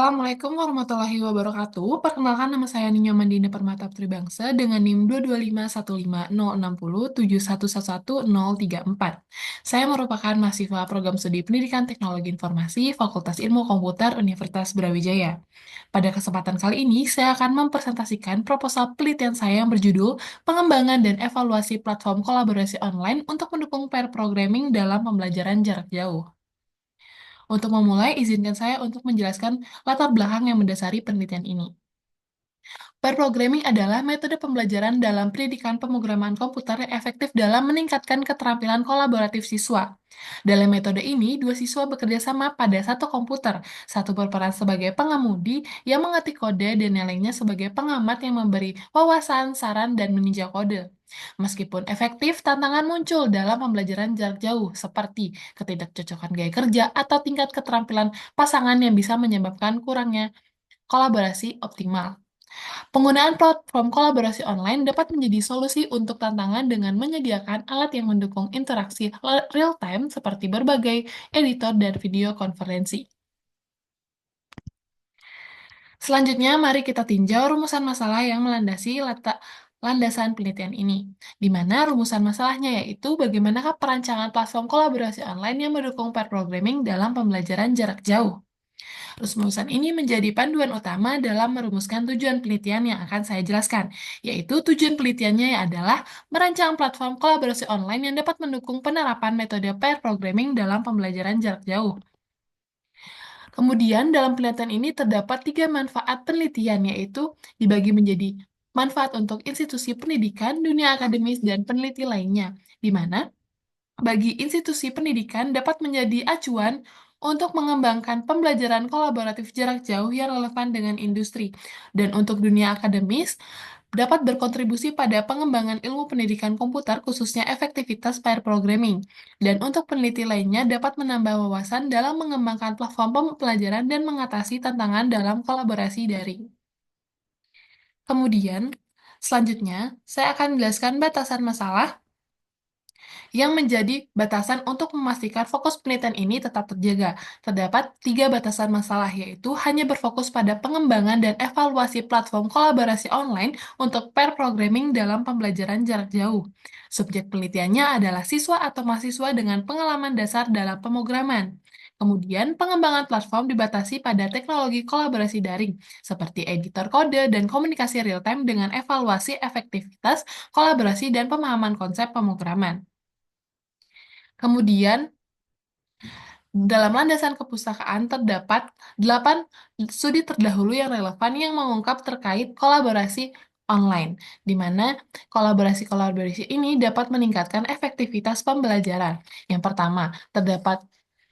Assalamualaikum warahmatullahi wabarakatuh. Perkenalkan nama saya Ninyo Mandina Permata Putri Bangsa dengan NIM 225150660111034. Saya merupakan mahasiswa program studi Pendidikan Teknologi Informasi Fakultas Ilmu Komputer Universitas Brawijaya. Pada kesempatan kali ini, saya akan mempresentasikan proposal penelitian saya yang berjudul Pengembangan dan Evaluasi Platform Kolaborasi Online untuk mendukung pair programming dalam pembelajaran jarak jauh. Untuk memulai, izinkan saya untuk menjelaskan latar belakang yang mendasari penelitian ini. Pair programming adalah metode pembelajaran dalam pendidikan pemrograman komputer yang efektif dalam meningkatkan keterampilan kolaboratif siswa. Dalam metode ini, dua siswa bekerja sama pada satu komputer, satu berperan sebagai pengemudi yang mengetik kode dan yang lainnya sebagai pengamat yang memberi wawasan, saran, dan meninjau kode. Meskipun efektif, tantangan muncul dalam pembelajaran jarak jauh, seperti ketidakcocokan gaya kerja atau tingkat keterampilan pasangan yang bisa menyebabkan kurangnya kolaborasi optimal. Penggunaan platform kolaborasi online dapat menjadi solusi untuk tantangan dengan menyediakan alat yang mendukung interaksi real-time seperti berbagai editor dan video konferensi. Selanjutnya, mari kita tinjau rumusan masalah yang melandasi landasan penelitian ini, di mana rumusan masalahnya yaitu bagaimanakah perancangan platform kolaborasi online yang mendukung pair programming dalam pembelajaran jarak jauh. Rumusan ini menjadi panduan utama dalam merumuskan tujuan penelitian yang akan saya jelaskan, yaitu tujuan penelitiannya adalah merancang platform kolaborasi online yang dapat mendukung penerapan metode pair programming dalam pembelajaran jarak jauh. Kemudian, dalam penelitian ini terdapat tiga manfaat penelitian, yaitu dibagi menjadi manfaat untuk institusi pendidikan, dunia akademis, dan peneliti lainnya, di mana bagi institusi pendidikan dapat menjadi acuan untuk mengembangkan pembelajaran kolaboratif jarak jauh yang relevan dengan industri. Dan untuk dunia akademis, dapat berkontribusi pada pengembangan ilmu pendidikan komputer khususnya efektivitas pair programming. Dan untuk peneliti lainnya dapat menambah wawasan dalam mengembangkan platform pembelajaran dan mengatasi tantangan dalam kolaborasi daring. Kemudian, selanjutnya, saya akan menjelaskan batasan masalah yang menjadi batasan untuk memastikan fokus penelitian ini tetap terjaga. Terdapat tiga batasan masalah, yaitu hanya berfokus pada pengembangan dan evaluasi platform kolaborasi online untuk pair programming dalam pembelajaran jarak jauh. Subjek penelitiannya adalah siswa atau mahasiswa dengan pengalaman dasar dalam pemrograman. Kemudian, pengembangan platform dibatasi pada teknologi kolaborasi daring, seperti editor kode dan komunikasi real-time dengan evaluasi efektivitas, kolaborasi, dan pemahaman konsep pemrograman. Kemudian, dalam landasan kepustakaan terdapat 8 studi terdahulu yang relevan yang mengungkap terkait kolaborasi online, di mana kolaborasi-kolaborasi ini dapat meningkatkan efektivitas pembelajaran. Yang pertama, terdapat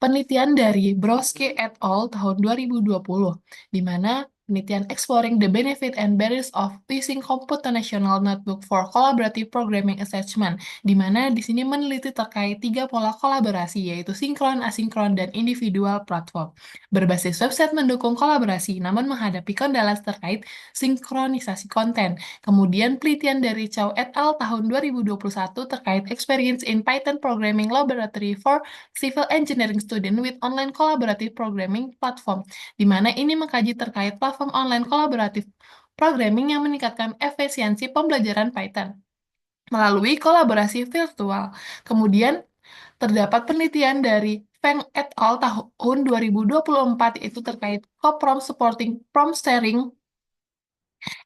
penelitian dari Brodsky et al. Tahun 2020, di mana penelitian Exploring the Benefit and Barriers of Using Computational Notebook for Collaborative Programming Assessment, di mana di sini meneliti terkait tiga pola kolaborasi, yaitu sinkron, asinkron, dan individual platform. Berbasis website mendukung kolaborasi, namun menghadapi kendala terkait sinkronisasi konten. Kemudian penelitian dari Chow et al. Tahun 2021 terkait Experience in Python Programming Laboratory for Civil Engineering Student with Online Collaborative Programming Platform, di mana ini mengkaji terkait platform online kolaboratif programming yang meningkatkan efisiensi pembelajaran Python melalui kolaborasi virtual. Kemudian, terdapat penelitian dari Feng et al. Tahun 2024 itu terkait co-prompt supporting prompt sharing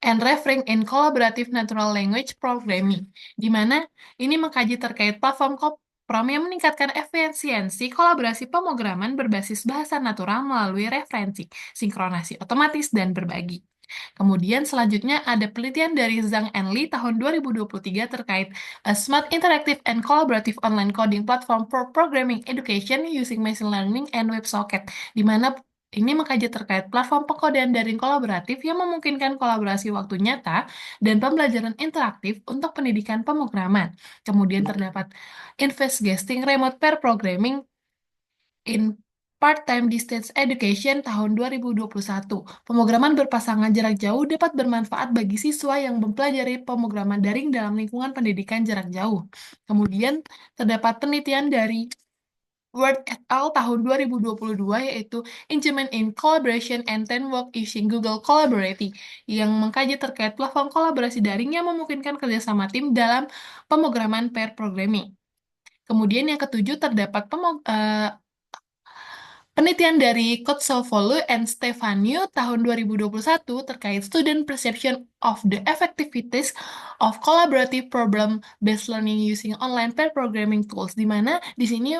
and referring in collaborative natural language programming, di mana ini mengkaji terkait platform Prom yang meningkatkan efisiensi kolaborasi pemrograman berbasis bahasa natural melalui referensi, sinkronasi otomatis, dan berbagi. Kemudian selanjutnya ada penelitian dari Zhang and Lee tahun 2023 terkait a Smart Interactive and Collaborative Online Coding Platform for Programming Education using Machine Learning and WebSocket, di mana ini mengkaji terkait platform pengkodean daring kolaboratif yang memungkinkan kolaborasi waktu nyata dan pembelajaran interaktif untuk pendidikan pemrograman. Kemudian terdapat Investigating Remote Pair Programming in Part-Time Distance Education tahun 2021. Pemrograman berpasangan jarak jauh dapat bermanfaat bagi siswa yang mempelajari pemrograman daring dalam lingkungan pendidikan jarak jauh. Kemudian terdapat penelitian dari Word et al. Tahun 2022 yaitu Engagement in Collaboration and Teamwork Using Google Collaborate yang mengkaji terkait platform kolaborasi daring yang memungkinkan kerjasama tim dalam pemrograman pair programming. Kemudian yang ketujuh terdapat penelitian dari Kotsovolu and Stefaniu tahun 2021 terkait student perception of the effectiveness of collaborative problem-based learning using online pair programming tools, di mana di sini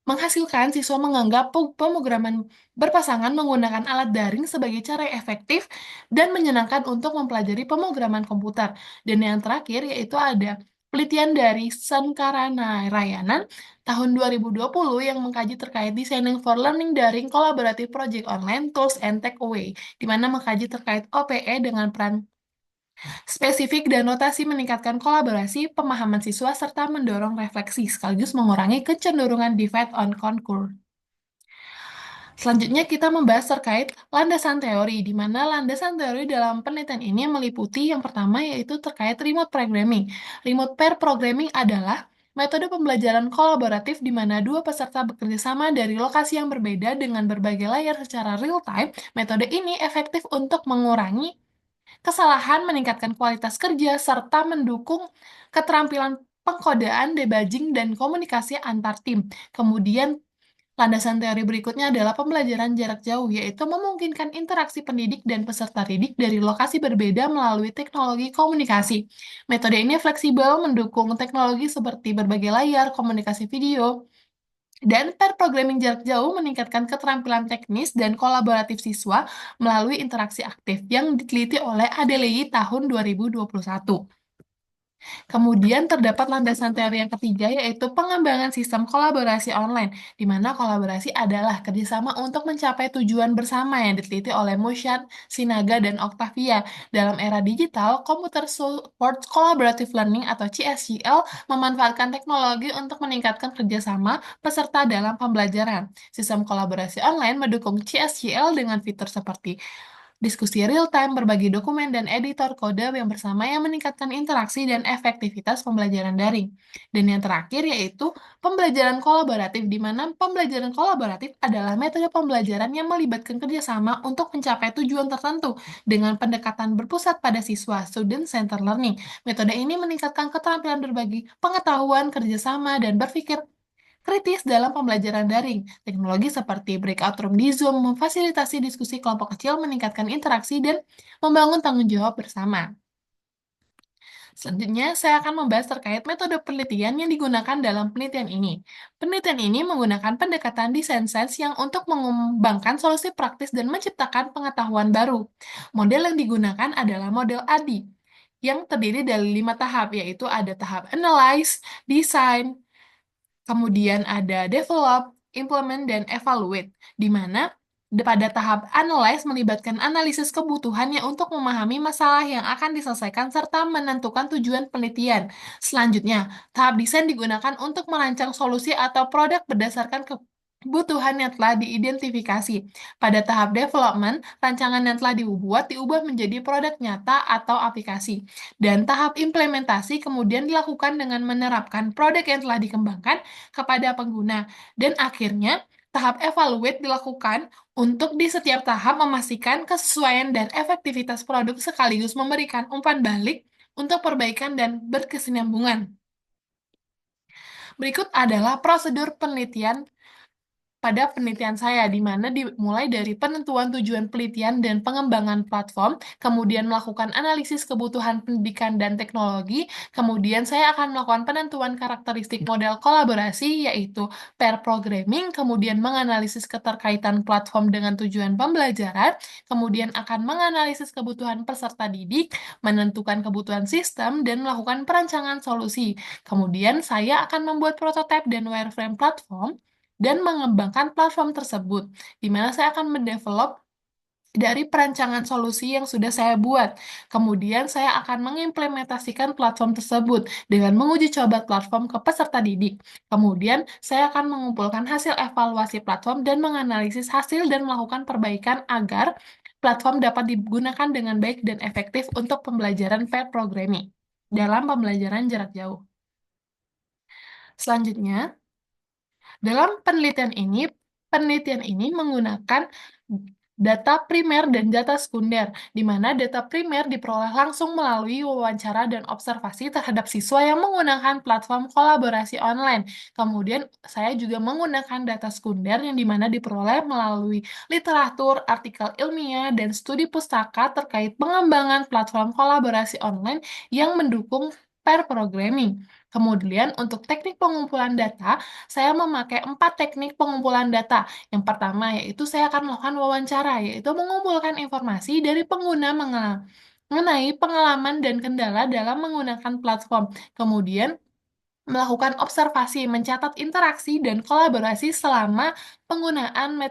menghasilkan siswa menganggap pemrograman berpasangan menggunakan alat daring sebagai cara yang efektif dan menyenangkan untuk mempelajari pemrograman komputer. Dan yang terakhir yaitu ada penelitian dari Sankarana Rayanan tahun 2020 yang mengkaji terkait Designing for Learning Daring Collaborative Project Online Tools and Takeaway, di mana mengkaji terkait OPE dengan peran spesifik dan notasi meningkatkan kolaborasi, pemahaman siswa, serta mendorong refleksi, sekaligus mengurangi kecenderungan divide on conquer. Selanjutnya kita membahas terkait landasan teori, di mana landasan teori dalam penelitian ini meliputi yang pertama yaitu terkait remote programming. Remote pair programming adalah metode pembelajaran kolaboratif di mana dua peserta bekerja sama dari lokasi yang berbeda dengan berbagai layar secara real time. Metode ini efektif untuk mengurangi kesalahan, meningkatkan kualitas kerja, serta mendukung keterampilan pengkodaan, debugging, dan komunikasi antar tim. Kemudian landasan teori berikutnya adalah pembelajaran jarak jauh, yaitu memungkinkan interaksi pendidik dan peserta didik dari lokasi berbeda melalui teknologi komunikasi. Metode ini fleksibel, mendukung teknologi seperti berbagai layar, komunikasi video, dan pair programming jarak jauh meningkatkan keterampilan teknis dan kolaboratif siswa melalui interaksi aktif yang diteliti oleh Adelaide tahun 2021. Kemudian terdapat landasan teori yang ketiga yaitu pengembangan sistem kolaborasi online, di mana kolaborasi adalah kerjasama untuk mencapai tujuan bersama yang diteliti oleh Mushan, Sinaga, dan Octavia. Dalam era digital, Computer Support Collaborative Learning atau CSCL memanfaatkan teknologi untuk meningkatkan kerjasama peserta dalam pembelajaran. Sistem kolaborasi online mendukung CSCL dengan fitur seperti diskusi real-time, berbagi dokumen, dan editor kode yang bersama yang meningkatkan interaksi dan efektivitas pembelajaran daring. Dan yang terakhir yaitu pembelajaran kolaboratif, di mana pembelajaran kolaboratif adalah metode pembelajaran yang melibatkan kerjasama untuk mencapai tujuan tertentu dengan pendekatan berpusat pada siswa, student-centered learning. Metode ini meningkatkan keterampilan berbagi pengetahuan, kerjasama, dan berpikir kritis dalam pembelajaran daring. Teknologi seperti breakout room di Zoom memfasilitasi diskusi kelompok kecil, meningkatkan interaksi, dan membangun tanggung jawab bersama. Selanjutnya, saya akan membahas terkait metode penelitian yang digunakan dalam penelitian ini. Penelitian ini menggunakan pendekatan design science yang untuk mengembangkan solusi praktis dan menciptakan pengetahuan baru. Model yang digunakan adalah model ADI, yang terdiri dari 5 tahap, yaitu ada tahap analyze, design, kemudian ada develop, implement, dan evaluate, di mana pada tahap analyze melibatkan analisis kebutuhannya untuk memahami masalah yang akan diselesaikan serta menentukan tujuan penelitian. Selanjutnya, tahap desain digunakan untuk merancang solusi atau produk berdasarkan kebutuhan yang telah diidentifikasi. Pada tahap development, rancangan yang telah dibuat diubah menjadi produk nyata atau aplikasi. Dan tahap implementasi kemudian dilakukan dengan menerapkan produk yang telah dikembangkan kepada pengguna. Dan akhirnya, tahap evaluate dilakukan untuk di setiap tahap memastikan kesesuaian dan efektivitas produk sekaligus memberikan umpan balik untuk perbaikan dan berkesinambungan. Berikut adalah prosedur penelitian pada penelitian saya, di mana dimulai dari penentuan tujuan penelitian dan pengembangan platform, kemudian melakukan analisis kebutuhan pendidikan dan teknologi, kemudian saya akan melakukan penentuan karakteristik model kolaborasi, yaitu pair programming, kemudian menganalisis keterkaitan platform dengan tujuan pembelajaran, kemudian akan menganalisis kebutuhan peserta didik, menentukan kebutuhan sistem, dan melakukan perancangan solusi. Kemudian saya akan membuat prototipe dan wireframe platform, dan mengembangkan platform tersebut, di mana saya akan mendevelop dari perancangan solusi yang sudah saya buat. Kemudian saya akan mengimplementasikan platform tersebut dengan menguji coba platform ke peserta didik. Kemudian saya akan mengumpulkan hasil evaluasi platform dan menganalisis hasil dan melakukan perbaikan agar platform dapat digunakan dengan baik dan efektif untuk pembelajaran pair programming dalam pembelajaran jarak jauh. Selanjutnya, Dalam penelitian ini menggunakan data primer dan data sekunder, di mana data primer diperoleh langsung melalui wawancara dan observasi terhadap siswa yang menggunakan platform kolaborasi online. Kemudian saya juga menggunakan data sekunder yang dimana diperoleh melalui literatur, artikel ilmiah, dan studi pustaka terkait pengembangan platform kolaborasi online yang mendukung pair programming. Kemudian untuk teknik pengumpulan data, saya memakai 4 teknik pengumpulan data. Yang pertama yaitu saya akan melakukan wawancara, yaitu mengumpulkan informasi dari pengguna mengenai pengalaman dan kendala dalam menggunakan platform. Kemudian melakukan observasi, mencatat interaksi dan kolaborasi selama penggunaan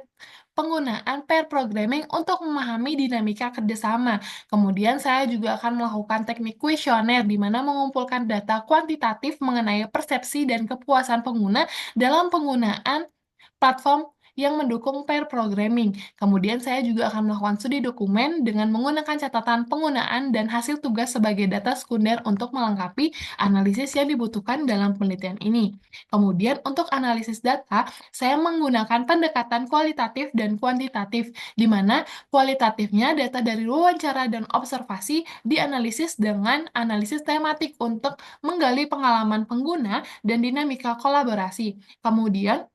pair programming untuk memahami dinamika kerjasama. Kemudian saya juga akan melakukan teknik kuesioner di mana mengumpulkan data kuantitatif mengenai persepsi dan kepuasan pengguna dalam penggunaan platform yang mendukung pair programming. Kemudian saya juga akan melakukan studi dokumen dengan menggunakan catatan penggunaan dan hasil tugas sebagai data sekunder untuk melengkapi analisis yang dibutuhkan dalam penelitian ini. Kemudian untuk analisis data, saya menggunakan pendekatan kualitatif dan kuantitatif, di mana kualitatifnya data dari wawancara dan observasi dianalisis dengan analisis tematik untuk menggali pengalaman pengguna dan dinamika kolaborasi. Kemudian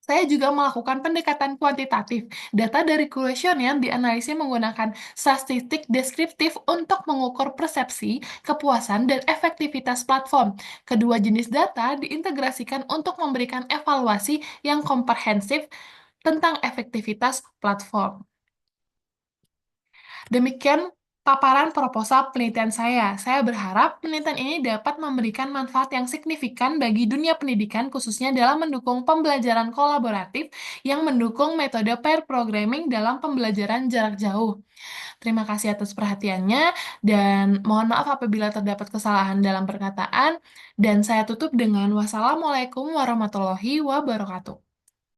saya juga melakukan pendekatan kuantitatif. Data dari kuesioner dianalisis menggunakan statistik deskriptif untuk mengukur persepsi, kepuasan, dan efektivitas platform. Kedua jenis data diintegrasikan untuk memberikan evaluasi yang komprehensif tentang efektivitas platform. Demikian paparan proposal penelitian saya. Saya berharap penelitian ini dapat memberikan manfaat yang signifikan bagi dunia pendidikan, khususnya dalam mendukung pembelajaran kolaboratif yang mendukung metode pair programming dalam pembelajaran jarak jauh. Terima kasih atas perhatiannya, dan mohon maaf apabila terdapat kesalahan dalam perkataan, dan saya tutup dengan wassalamualaikum warahmatullahi wabarakatuh.